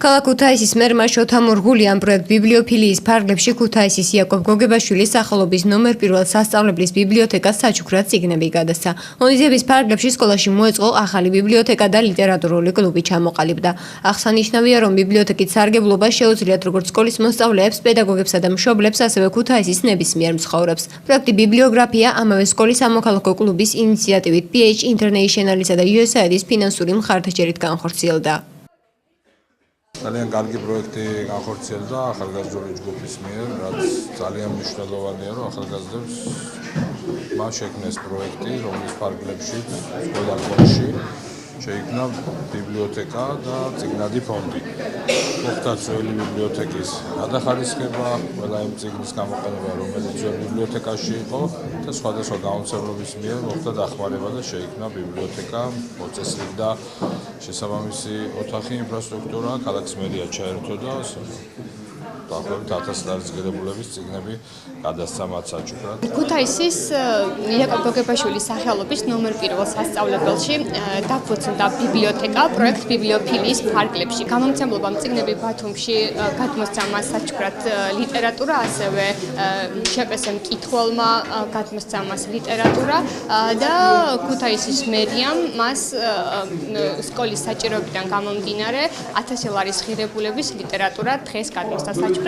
ქალაქ ქუთაისის მერმა შოთა მურღულიამ პროექტ ბიბლიოფილიის ფარგლებში ქუთაისის იაკობ გოგებაშვილის სახელობის ნომერ 1 სასწავლებლის ბიბლიოთეკას საჩუქრად წიგნები გადასცა. ღონისძიების ფარგლებში სკოლაში მოეწყო ახალი ბიბლიოთეკა და ლიტერატურული კლუბი ჩამოყალიბდა. აღსანიშნავია, რომ ბიბლიოთეკით სარგებლობა შეუძლიათ როგორც სკოლის მოსწავლეებს, პედაგოგებსა და მშობლებს, ასევე ქუთაისის ნებისმიერ მცხოვრებს. პროექტი ბიბლიოგრაფია ამავე სკოლის სამოქალაქო კლუბის ინიციატივით PH International-ისა და USAID-ის ფინანსური მხარდაჭერით განხორციელდა. ძალიან კარგი პროექტი განხორციელდა ახალგაზრდული ჯგუფის მიერ, რაც ძალიან მნიშვნელოვანია, რომ ახალგაზრდებს მას შექმნეს პროექტი, რომლის ფარგლებში სკოლაში შეიქმნა ბიბლიოთეკა და წიგნადი ფონდი. მოხდა ძველი ბიბლიოთეკის გადახარისხება, ყველა იმ წიგნის გამოყენება, რომელიც ძველ ბიბლიოთეკაში იყო და სხვადასხვა გამომცემლობის მიერ მოხდა დახმარება და შეიქმნა ბიბლიოთეკა, მოწესრიგდა შესაბამისი ოთახი, ინფრასტრუქტურა, ქალაქის მერია ჩაერთო და დაახლოებით 1000 დარწმუნებულების წიგნები გადასცა მათ საჩუქრად. ქუთაისის იაკობ გოგებაშვილის სახელობის ნომერ 1 სასწავლებელში დაფუძნდა ბიბლიოთეკა პროექტ ბიბლიოფილიის ფარგლებში. გამომცემლობამ წიგნები ბათუმში გადმოსცა მას საჩუქრად ლიტერატურა, ასევე შეპესემ მკითხველმა გადმოსცა მას ლიტერატურა და ქუთაისის მერიამ მას სკოლის საჭიროებიდან გამომდინარე 1000 ლარის ღირებულების ლიტერატურა დღეს გადმოსცა საჩუქრად.